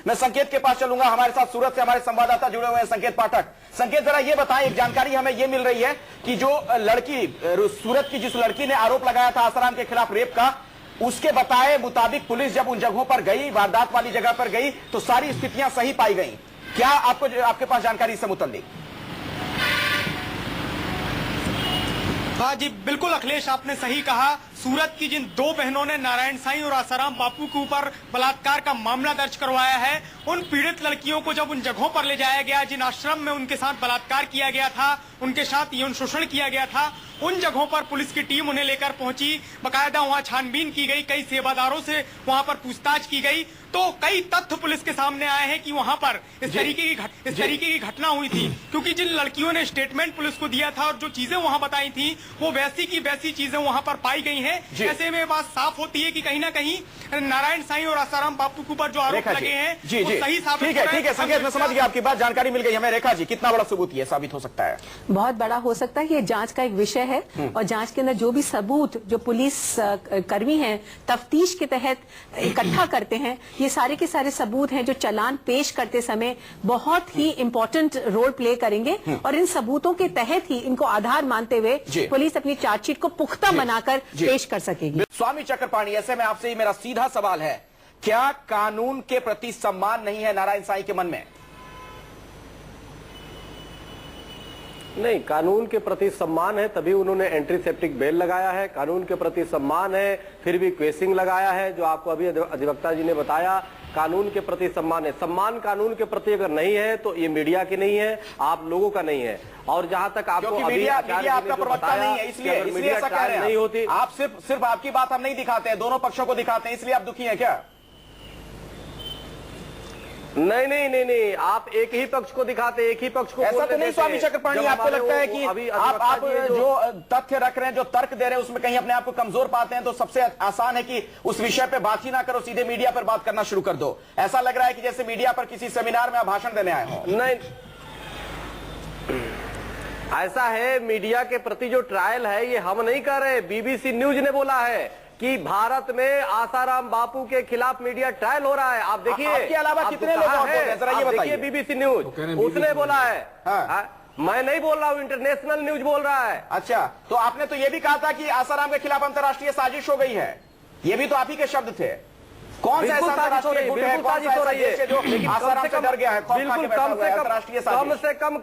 मैं संकेत के पास चलूंगा। हमारे साथ सूरत से हमारे संवाददाता जुड़े हुए हैं, संकेत पाठक। संकेत, जरा ये बताएं, एक जानकारी हमें ये मिल रही है कि जो लड़की सूरत की, जिस लड़की ने आरोप लगाया था आसाराम के खिलाफ रेप का, उसके बताए मुताबिक पुलिस जब उन जगहों पर गई, वारदात वाली जगह पर गई, तो सारी स्थितियां सही पाई गई। क्या आपके पास जानकारी इससे मुताबिक? हाँ जी, बिल्कुल अखिलेश, आपने सही कहा। सूरत की जिन दो बहनों ने नारायण साईं और आसाराम बापू के ऊपर बलात्कार का मामला दर्ज करवाया है, उन पीड़ित लड़कियों को जब उन जगहों पर ले जाया गया जिन आश्रम में उनके साथ बलात्कार किया गया था, उनके साथ यौन शोषण किया गया था, उन जगहों पर पुलिस की टीम उन्हें लेकर पहुंची। बकायदा वहां छानबीन की गई, कई सेवादारों से वहां पर पूछताछ की गई, तो कई तथ्य पुलिस के सामने आए हैं कि वहां पर इस तरीके की घटना हुई थी। क्योंकि जिन लड़कियों ने स्टेटमेंट पुलिस को दिया था और जो चीजें वहां बताई थी, वो वैसी की वैसी चीजें वहां पर पाई गई हैं। ऐसे में बात साफ होती है कि कहीं ना कहीं नारायण साईं और आसाराम बापू के ऊपर जो आरोप लगे हैं वो सही साबित हो रहे हैं। ठीक है संकेत, मैं समझ गया आपकी बात, जानकारी मिल गई हमें। रेखा जी, कितना बड़ा सबूत ये साबित हो सकता है? बहुत बड़ा हो सकता है। ये जांच का एक विषय है और जांच के अंदर जो भी सबूत जो पुलिस कर्मी हैं तफ्तीश के तहत इकट्ठा करते हैं, ये सारे के सारे सबूत हैं जो चालान पेश करते समय बहुत ही इंपॉर्टेंट रोल प्ले करेंगे। और इन सबूतों के तहत ही इनको आधार मानते हुए पुलिस अपनी चार्जशीट को पुख्ता बनाकर पेश कर सकेगी। स्वामी चक्रपाणी, ऐसे में आपसे मेरा सीधा सवाल है, क्या कानून के प्रति सम्मान नहीं है नारायण साईं के मन में? नहीं, कानून के प्रति सम्मान है, तभी उन्होंने एंटीसेप्टिक बेल लगाया है। कानून के प्रति सम्मान है, फिर भी क्वेसिंग लगाया है, जो आपको अभी अधिवक्ता जी ने बताया। कानून के प्रति सम्मान है। सम्मान कानून के प्रति अगर नहीं है तो ये मीडिया की नहीं है, आप लोगों का नहीं है। और जहां तक आपको अभी मीडिया आपका प्रवक्ता नहीं है, इसलिए ऐसा कह रहे हैं नहीं होती। आप सिर्फ आपकी बात हम नहीं दिखाते हैं, दोनों पक्षों को दिखाते हैं, इसलिए आप दुखी हैं क्या? नहीं, आप एक ही पक्ष को दिखाते, एक ही पक्ष को। ऐसा तो नहीं स्वामी चक्रपाणी, आपको लगता है कि आप जो तथ्य रख रहे हैं, जो तर्क दे रहे हैं, उसमें कहीं अपने आप को कमजोर पाते हैं? तो सबसे आसान है कि उस विषय पे बात ही ना करो, सीधे मीडिया पर बात करना शुरू कर दो। ऐसा लग रहा है कि जैसे मीडिया पर किसी सेमिनार में आप भाषण देने आए हो। नहीं, ऐसा है, मीडिया के प्रति जो ट्रायल है ये हम नहीं कर रहे, बीबीसी न्यूज ने बोला है कि भारत में आसाराम बापू के खिलाफ मीडिया ट्रायल हो रहा है। आप देखिए, आपके अलावा कितने लोग हैं, जरा ये बताइए। बीबीसी न्यूज उसने बोला है। मैं नहीं बोल रहा हूँ, इंटरनेशनल न्यूज बोल रहा है। अच्छा, तो आपने तो ये भी कहा था कि आसाराम के खिलाफ अंतर्राष्ट्रीय साजिश हो गई है, ये भी तो आप ही के शब्द थे। कौन सा ऐसा अंतर्राष्ट्रीय गुट है, कौन सा ऐसा देश है जो आसाराम से डर गया है? बिल्कुल,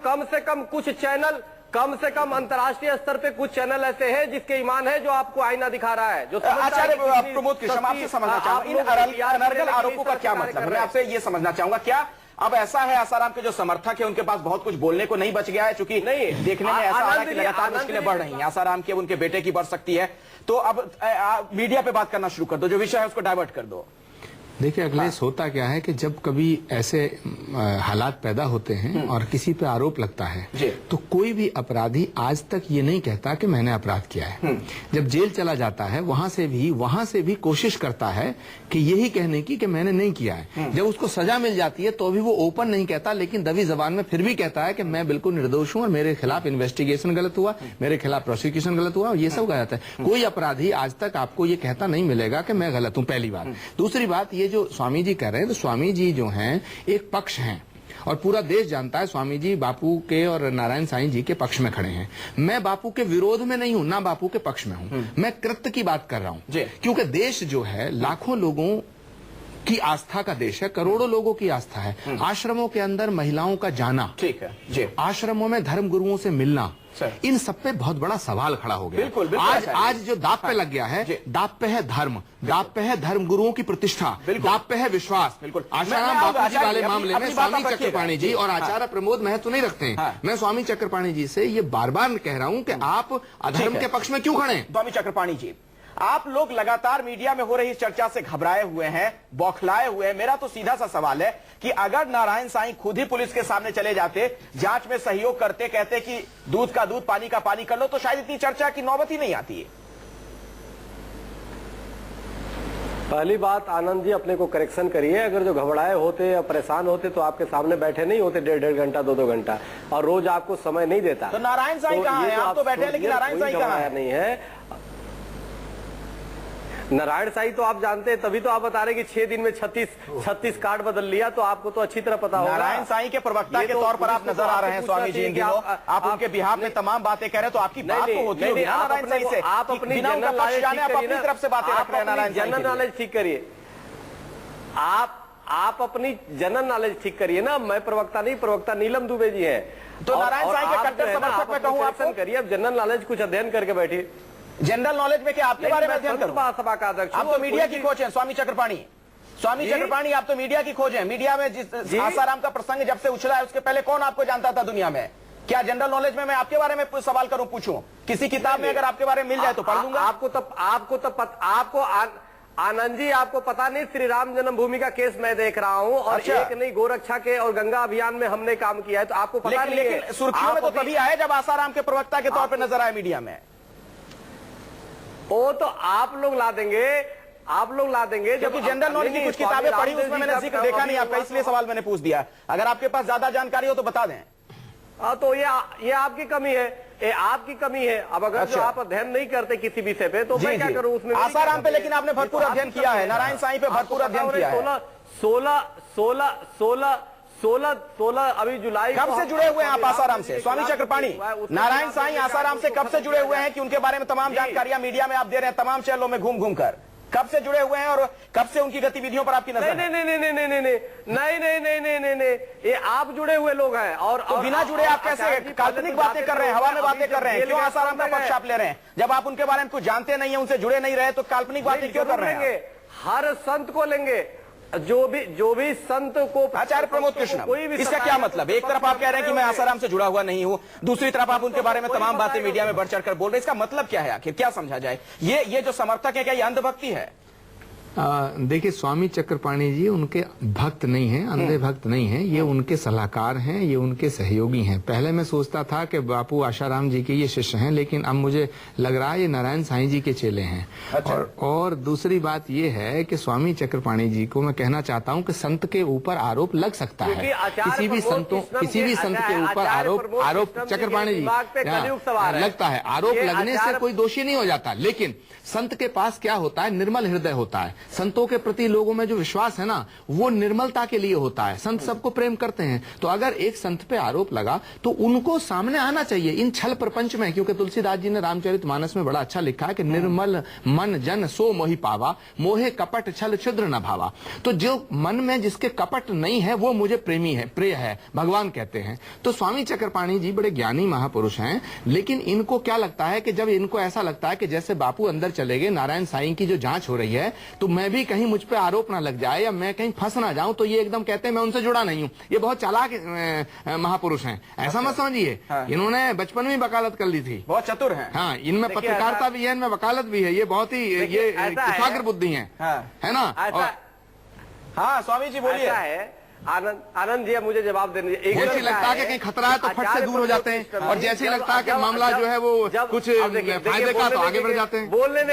कम से कम कुछ चैनल, कम से कम अंतर्राष्ट्रीय स्तर पे कुछ चैनल ऐसे हैं जिसके ईमान है, जो आपको आईना दिखा रहा है। जो आचार्य प्रमोद कृष्ण, आपसे समझना चाहूंगा इन अनर्गल आरोपों का क्या मतलब है? मैं आपसे ये समझना चाहूंगा, क्या अब ऐसा है आसाराम के जो समर्थक है उनके पास बहुत कुछ बोलने को नहीं बच गया है? चूंकि नहीं, देखने में ऐसा आ रहा है कि लगातार मुश्किलें बढ़ रही हैं आसाराम की, उनके बेटे की बढ़ सकती है, तो अब मीडिया पे बात करना शुरू कर दो, जो विषय है उसको डाइवर्ट कर दो। देखिए अखिलेश, होता क्या है कि जब कभी ऐसे हालात पैदा होते हैं और किसी पे आरोप लगता है तो कोई भी अपराधी आज तक ये नहीं कहता कि मैंने अपराध किया है। जब जेल चला जाता है वहां से भी कोशिश करता है कि यही कहने की कि मैंने नहीं किया है। जब उसको सजा मिल जाती है तो भी वो ओपन नहीं कहता, लेकिन दबी जबान में फिर भी कहता है कि मैं बिल्कुल निर्दोष हूं और मेरे खिलाफ इन्वेस्टिगेशन गलत हुआ, मेरे खिलाफ प्रोसिक्यूशन गलत हुआ, और ये सब कहा जाता है। कोई अपराधी आज तक आपको ये कहता नहीं मिलेगा कि मैं गलत हूं, पहली बात। दूसरी बात, ये जो स्वामी जी कह रहे हैं, तो स्वामी जी जो हैं एक पक्ष हैं और पूरा देश जानता है स्वामी जी बापू के और नारायण साईं जी के पक्ष में खड़े हैं। मैं बापू के विरोध में नहीं हूं, ना बापू के पक्ष में हूं, मैं कृत्य की बात कर रहा हूं। क्योंकि देश जो है लाखों लोगों की आस्था का देश है, करोड़ों लोगों की आस्था है। आश्रमों के अंदर महिलाओं का जाना, ठीक है जी, आश्रमों में धर्म गुरुओं से मिलना, इन सब पे बहुत बड़ा सवाल खड़ा हो गया। बिल्कुल, आज जो दाप पे लग गया है, दाप पे है धर्म, दाप पे है धर्म गुरुओं की प्रतिष्ठा, दाप पे है विश्वास। बिल्कुल, आसाराम बापू जी वाले मामले में स्वामी चक्रपाणी जी और आचार्य प्रमोद महत्व नहीं रखते हैं। मैं स्वामी चक्रपाणी जी से ये बार बार कह रहा हूं कि आप अधर्म के पक्ष में क्यों खड़े हैं? स्वामी चक्रपाणी जी, आप लोग लगातार मीडिया में हो रही इस चर्चा से घबराए हुए हैं, बौखलाए हुए हैं। मेरा तो सीधा सा सवाल है कि अगर नारायण साईं खुद ही पुलिस के सामने चले जाते, जांच में सहयोग करते, कहते कि दूध का दूध पानी का पानी कर लो, तो शायद इतनी चर्चा की नौबत ही नहीं आती है। पहली बात, आनंद जी अपने को करेक्शन करिए। अगर जो घबराए होते या परेशान होते तो आपके सामने बैठे नहीं होते 1.5 घंटा 2-2 घंटा, और रोज आपको समय नहीं देता। तो नारायण साईं कहां है? आप तो बैठे हैं, लेकिन नारायण साईं कहां है? नहीं है। नारायण साईं तो आप जानते हैं, तभी तो आप बता रहे कि 6 दिन में 36 कार्ड बदल लिया, तो आपको तो अच्छी तरह पता होगा। नारायण साईं के प्रवक्ता के तौर पर आप नजर आ रहे हैं स्वामी जी इन दिनों, आप उनके बिहाफ में तमाम बातें कह रहे हैं, तो आपकी बात तो होती होगी ना नारायण साईं से। आप अपनी बिना उनका पक्ष जाने आप अपनी तरफ से बातें रख रहे हैं नारायण साईं। जनरल नॉलेज ठीक करिए, आप अपनी जनरल नॉलेज ठीक करिए ना। मैं प्रवक्ता नहीं, प्रवक्ता नीलम दुबे जी हैं। तो नारायण साईं के कट्टर समर्थक में कहूँ आपको करिए, अब जनरल नॉलेज कुछ अध्ययन करके बैठिए। जनरल नॉलेज में क्या आपके बारे में अध्ययन करूं? महासभा का अध्यक्ष, आप तो मीडिया की खोज हैं स्वामी चक्रपाणी। स्वामी चक्रपाणी आप तो मीडिया की खोज हैं। मीडिया में जिस आसाराम का प्रसंग जब से उछला है उसके पहले कौन आपको जानता था दुनिया में? क्या जनरल नॉलेज में मैं आपके बारे में सवाल करूं, पूछूं? किसी किताब में अगर आपके बारे में मिल जाए तो पढ़ लूंगा। आपको आनंद जी, आपको पता नहीं श्री राम जन्मभूमि का केस मैं देख रहा हूं, और अच्छा। एक नहीं गोरक्षा के और गंगा अभियान में हमने काम किया है, तो आपको पता नहीं है। लेकिन सुर्खियों में तो तभी आए जब आसाराम के प्रवक्ता के तौर पर नजर आए मीडिया में। वो तो आप लोग ला देंगे क्योंकि जनरल नॉलेज की कुछ किताबें पढ़ी, उसमें मैंने जिक्र देखा नहीं आपका, इसलिए सवाल मैंने पूछ दिया। अगर आपके पास ज्यादा जानकारी हो तो बता दें। तो ये आपकी कमी है, ये आपकी कमी है। अब अगर जो आप अध्ययन नहीं करते किसी विषय पे, तो मैं क्या करूं उसमें? आसाराम पे लेकिन आपने भरपूर अध्ययन किया है, नारायण साईं पे भरपूर अध्ययन किया है। 16 अभी जुलाई। कब से जुड़े हुए हैं आप आसाराम से स्वामी चक्रपाणी? नारायण साईं आसाराम से कब से जुड़े हुए हैं कि उनके बारे में तमाम जानकारियां मीडिया में आप दे रहे हैं, तमाम चैनलों में घूम घूम कर? कब से जुड़े हुए हैं और कब से उनकी गतिविधियों पर आपकी नजर? नहीं, ये आप जुड़े हुए लोग हैं। और बिना जुड़े आप कैसे काल्पनिक बातें कर रहे हैं, हवा में बातें कर रहे हैं? क्यों आसाराम का पक्ष आप ले रहे हैं? जब आप उनके बारे में कुछ जानते नहीं है, उनसे जुड़े नहीं रहे, तो काल्पनिक बातें क्यों कर रहे हैं? हर संत को लेंगे, जो भी संत को। आचार्य प्रमोद कृष्ण, इसका क्या मतलब? एक तरफ आप कह रहे हैं कि मैं आसाराम से जुड़ा हुआ नहीं हूं, दूसरी तरफ आप उनके बारे में तमाम बातें मीडिया में बढ़ चढ़कर बोल रहे हैं। इसका मतलब क्या है आखिर? क्या समझा जाए? ये जो समर्थक है, क्या ये अंधभक्ति है? देखिए, स्वामी चक्रपाणी जी उनके भक्त नहीं हैं, अंधे भक्त नहीं हैं, ये उनके सलाहकार हैं, ये उनके सहयोगी हैं। पहले मैं सोचता था कि बापू आशाराम जी के ये शिष्य हैं, लेकिन अब मुझे लग रहा है ये नारायण साईं जी के चेले हैं। अच्छा। और दूसरी बात ये है कि स्वामी चक्रपाणी जी को मैं कहना चाहता हूं कि संत के ऊपर आरोप लग सकता है, किसी भी संत के ऊपर आरोप चक्रपाणी जी लगता है, आरोप लगने से कोई दोषी नहीं हो जाता। लेकिन संत के पास क्या होता है? निर्मल हृदय होता है। संतों के प्रति लोगों में जो विश्वास है ना, वो निर्मलता के लिए होता है। संत सबको प्रेम करते हैं। तो अगर एक संत पे आरोप लगा तो उनको सामने आना चाहिए इन छल प्रपंच में, क्योंकि तुलसीदास जी ने रामचरितमानस में बड़ा अच्छा लिखा है कि निर्मल मन जन सो मोहि पावा, मोहे कपट छल क्षुद्र न भावा। तो जो मन में जिसके कपट नहीं है वो मुझे प्रेमी है, प्रिय है, भगवान कहते हैं। तो स्वामी चक्रपाणी जी बड़े ज्ञानी महापुरुष हैं, लेकिन इनको क्या लगता है कि जब इनको ऐसा लगता है कि जैसे बापू अंदर चले गए, नारायण साईं की जो जांच हो रही है, तो मैं भी कहीं मुझ पे आरोप ना लग जाए या मैं कहीं फंस ना जाऊं, तो ये एकदम कहते हैं मैं उनसे जुड़ा नहीं हूं। ये बहुत चालाक महापुरुष हैं, ऐसा मत समझिए। हाँ। इन्होंने बचपन में वकालत कर ली थी, बहुत चतुर हैं। हाँ, इनमें पत्रकारिता भी है, इनमें वकालत भी है, ये बहुत ही ये कुशाग्र बुद्धि है, है ना? हाँ स्वामी जी बोलिए। आनंद जी मुझे जवाब देने दीजिए। जैसे लगता है कि कहीं खतरा है तो फट से दूर हो जाते हैं, और जैसे लगता है कि मामला जो है वो कुछ फायदे का तो आगे बढ़ जाते हैं। बोलने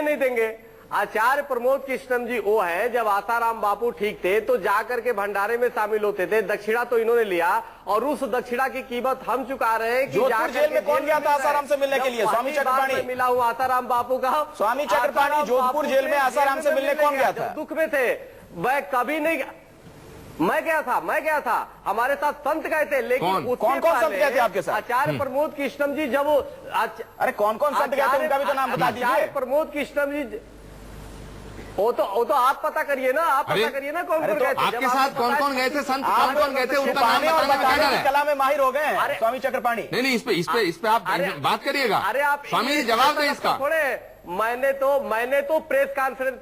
नहीं देंगे। आचार्य प्रमोद कृष्णम जी वो है, जब आसाराम बापू ठीक थे तो जाकर के भंडारे में शामिल होते थे। दक्षिणा तो इन्होंने लिया, और उस दक्षिणा की कीमत हम चुका रहे हैं। जोधपुर जेल में कौन गया था आसाराम से मिलने के लिए? स्वामी चक्रपाणी मिला हुआ आसाराम बापू का। स्वामी चक्रपाणी जोधपुर जेल में आसाराम से मिलने कौन गया था? दुख में थे, वह कभी नहीं। मैं गया था, हमारे साथ संत गए थे, लेकिन कौन संत गए थे आपके साथ? आचार्य प्रमोद कृष्णम जी जब अरे कौन संत गए थे उनका भी तो नाम बता दीजिए। आचार्य प्रमोद कृष्णम जी, वो तो आप पता करिए ना, कौन गए थे आपके साथ? कौन गए थे संत? कौन गए थे? उनका नाम बताने में कला में माहिर हो गए हैं स्वामी चक्रपाणी। नहीं, इस पे आप बात करिएगा। अरे आप स्वामी जी जवाब दें इसका। मैंने तो प्रेस कॉन्फ्रेंस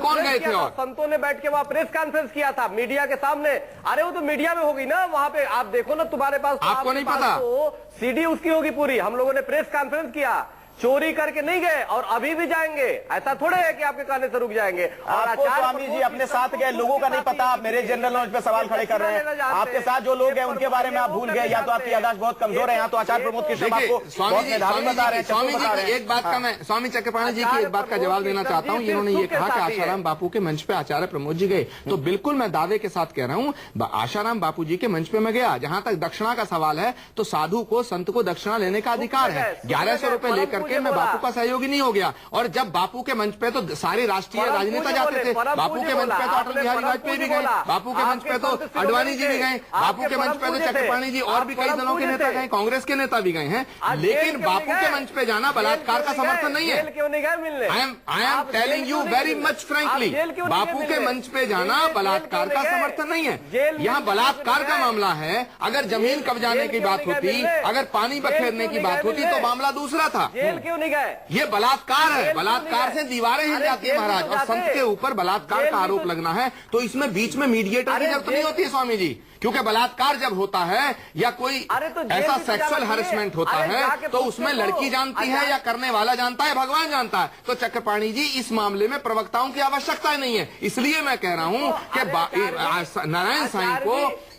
कौन गए थे? और संतों ने बैठ के वहाँ प्रेस कॉन्फ्रेंस किया था मीडिया के सामने। अरे वो तो मीडिया में होगी ना, वहाँ पे आप देखो ना, तुम्हारे पास आपको नहीं पता? तो सीडी उसकी होगी पूरी। हम लोगों ने प्रेस कॉन्फ्रेंस किया, चोरी करके नहीं गए और अभी भी जाएंगे। ऐसा थोड़े है कि आपके कहने से रुक जाएंगे। और आपको स्वामी जी अपने साथ गए लोगों का नहीं पता, आप मेरे जनरल नॉलेज पे सवाल खड़े कर रहे हैं। आपके साथ जो लोग हैं उनके बारे में आप भूल गए, या तो आपकी याददाश्त बहुत कमजोर है, या तो आचार्य प्रमोद कृष्ण आपको बहुत मेधावी बता रहे हैं। स्वामी जी एक बात का मैं स्वामी चक्रपाणी जी की एक बात का जवाब देना चाहता हूँ। इन्होंने ये कहा कि आशाराम बापू के मंच पे आचार्य प्रमोद जी गए, तो बिल्कुल मैं दावे के साथ कह रहा हूँ, आशाराम बापू जी के मंच पे मैं गया। जहां तक दक्षिणा का सवाल है तो साधु को संत को दक्षिणा लेने का अधिकार है। 1100 रुपए लेकर के मैं बापू का सहयोगी नहीं हो गया। और जब बापू के मंच पे तो सारे राष्ट्रीय राजनेता जाते थे, बापू के मंच पे तो अटल बिहारी वाजपेयी भी गए, बापू के मंच पे तो अडवाणी जी भी गए, बापू के मंच पे तो चक्रपाणी जी और भी कई दलों के नेता गए, कांग्रेस के नेता भी गए हैं। लेकिन बापू के मंच पे जाना बलात्कार का समर्थन नहीं है। क्यों नहीं गए मिलने? I am telling you very much frankly, Bapu के मंच पे जाना बलात्कार का समर्थन नहीं है। यहाँ बलात्कार का मामला है। अगर जमीन कब्जाने की बात होती, अगर पानी बखेरने की बात होती तो मामला दूसरा था। जेल क्यों नहीं गए? ये बलात्कार है, बलात्कार से दीवारें हिल जाती है महाराज। और संत के ऊपर बलात्कार का आरोप लगना है तो इसमें बीच में मीडिएटर की जरूरत नहीं होती है स्वामी जी, क्योंकि बलात्कार जब होता है या कोई ऐसा सेक्सुअल हैरेसमेंट होता है तो उसमें लड़की जानती है या करने वाला जानता है, भगवान जानता है। तो चक्रपाणी जी इस मामले में प्रवक्ताओं की आवश्यकता नहीं है। इसलिए मैं कह रहा हूं कि नारायण साईं को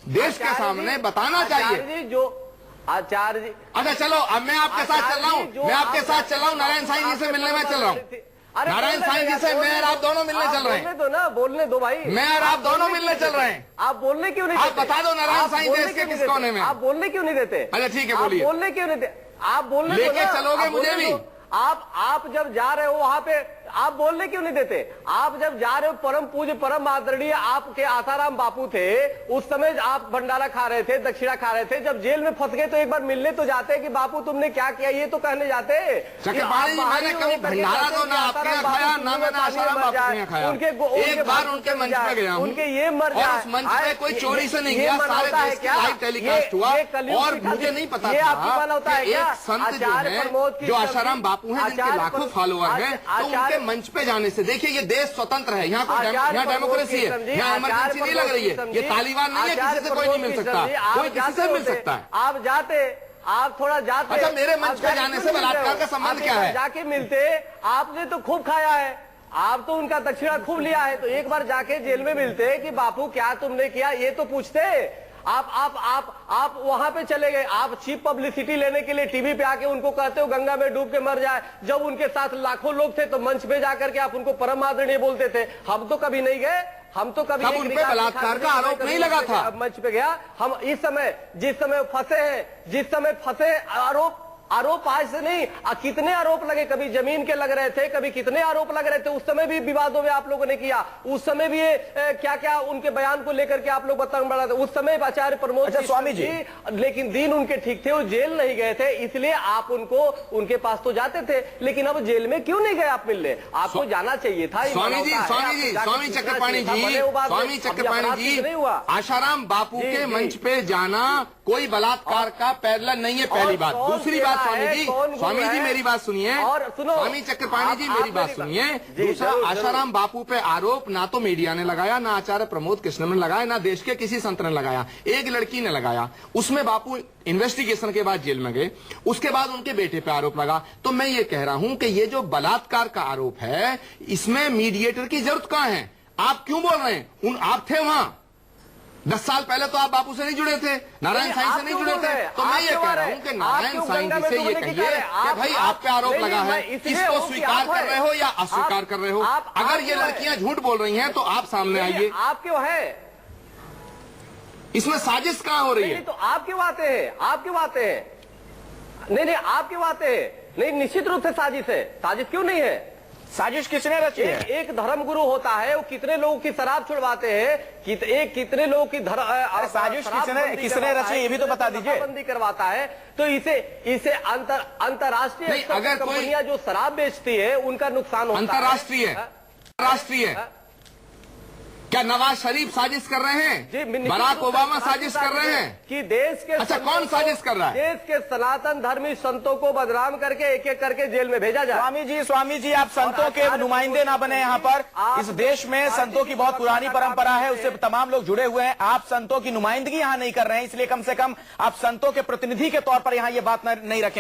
देश के सामने बताना चाहिए। जो आचार्य जी, अच्छा चलो अब मैं आपके साथ चल रहा हूँ, मैं आपके साथ चल रहा हूँ, नारायण साईं जी से मिलने में चल रहा हूँ। नारायण साईं जी से मैं और आप दोनों मिलने चल रहे हैं। बोलने दो ना, बोलने दो भाई। मैं और आप दोनों मिलने चल रहे हैं। आप बोलने क्यों नहीं आप देते? बता दो नारायण साईं देश के किस कोने में? आप बोलने क्यों नहीं देते? अच्छा ठीक है बोलिए। आप बोलने क्यों नहीं देते? आप बोलने दो लेके ना, चलोगे आप मुझे बोलने भी? दो। आप जब जा रहे हो वहां पे आप बोलने क्यों नहीं देते? आप जब जा रहे हो, परम पूज्य परम आदरणीय आपके आसाराम बापू थे, उस समय आप भंडारा खा रहे थे, दक्षिणा खा रहे थे। जब जेल में फंस गए तो एक बार मिलने तो जाते कि बापू तुमने क्या किया, ये तो कहने जाते। चक्रपाणी जी मैंने कभी भंडारा तो ना आपके यहाँ खाया ना मैंने आसाराम बापू के यहाँ खाया। एक बार उनके मंच पे गया हूँ, उनके ये मर और उस मंच पे कोई चोरी से नहीं गया, सारे देश की लाइव टेलीकास्ट हुआ। और मुझे नहीं पता था कि एक संत जो है, जो आसाराम बापू हैं, जिनके लाखों फॉलोअर हैं, तो उनके मंच पे जाने से देखिए ये देश स्वतंत्र है, यहाँ डेमोक्रेसी है, यहाँ इमरजेंसी नहीं लग रही है, ये तालिबान नहीं है, किसी से कोई नहीं मिल सकता, कोई किसी से मिल सकता है। आप जाते, आप थोड़ा जाते। अच्छा मेरे मंच पे जाने से बलात्कार का संबंध क्या है? जाके मिलते, आपने तो खूब खाया है, आप तो उनका दक्षिणा खूब लिया है, तो एक बार जाके जेल में मिलते कि बापू क्या तुमने किया, ये तो पूछते। आप वहां पे चले गए, आप चीप पब्लिसिटी लेने के लिए टीवी पे आके उनको कहते हो गंगा में डूब के मर जाए। जब उनके साथ लाखों लोग थे तो मंच पे जाकर के आप उनको परम आदरणीय बोलते थे। हम तो कभी नहीं गए, हम तो कभी उन पे बलात्कार का आरोप नहीं लगा था। मंच पे गया हम इस समय जिस समय फंसे हैं, जिस समय फंसे, आरोप आज से नहीं, कितने आरोप लगे, कभी जमीन के लग रहे थे, कभी कितने आरोप लग रहे थे। उस समय भी विवादों में आप लोगों ने किया, उस समय भी क्या क्या उनके बयान को लेकर के आप लोग बतंग बढ़ा थे। उस समय आचार्य प्रमोद स्वामी जी, लेकिन दिन उनके ठीक थे, वो जेल नहीं गए थे, इसलिए आप उनको उनके पास तो जाते थे। लेकिन अब जेल में क्यों नहीं गए आप मिलने? आपको जाना चाहिए था। स्वामी चक्रपाणी जी, आशाराम बापू के मंच पे जाना कोई बलात्कार का पैरेलल नहीं है, पहली बात। दूसरी बात स्वामी जी मेरी बात सुनिए, स्वामी चक्रपाणी जी मेरी बात सुनिए। दूसरा, आशाराम बापू पे आरोप ना तो मीडिया ने लगाया, ना आचार्य प्रमोद कृष्ण ने लगाया, ना देश के किसी संत ने लगाया, एक लड़की ने लगाया। उसमें बापू इन्वेस्टिगेशन के बाद जेल में गए, उसके बाद उनके बेटे पे आरोप लगा। तो मैं ये कह रहा हूं कि ये जो बलात्कार का आरोप है, इसमें मीडिएटर की जरूरत कहां है? आप क्यों बोल रहे हैं? आप थे वहां 10 साल पहले, तो आप बापू से नहीं जुड़े थे, नारायण साईं से नहीं जुड़े थे। तो मैं ये कह रहा हूं कि नारायण साईं जी से ये कहिए कि भाई आप पे आरोप लगा है, इसको स्वीकार कर रहे हो या अस्वीकार कर रहे हो? अगर ये लड़कियां झूठ बोल रही हैं तो आप सामने आइए। आप क्यों है? इसमें साजिश कहां हो रही है? तो आप क्यों आते हैं? आप क्यों आते हैं? नहीं, आप क्यों आते हैं? नहीं, निश्चित रूप से साजिश है। साजिश क्यों नहीं है? साजिश किसने रची है? एक धर्म गुरु होता है, वो कितने लोगों की शराब छुड़वाते हैं, कितने लोगों की साजिश किसने रची ये भी तो बता दीजिए। बंदी करवाता है, तो इसे अंतरराष्ट्रीय कंपनियां जो शराब बेचती है उनका नुकसान होता है। अंतरराष्ट्रीय क्या नवाज शरीफ साजिश कर रहे हैं? बराक ओबामा साजिश कर रहे हैं कि देश के अच्छा कौन साजिश कर रहा है? देश के सनातन धर्मी संतों को बदनाम करके एक एक करके जेल में भेजा जाए। स्वामी जी आप संतों के नुमाइंदे ना बने यहाँ पर। इस देश में संतों की बहुत पुरानी परंपरा है, उससे तमाम लोग जुड़े हुए हैं। आप संतों की नुमाइंदगी यहाँ नहीं कर रहे हैं, इसलिए कम से कम आप संतों के प्रतिनिधि के तौर पर यहाँ ये बात नहीं रखें।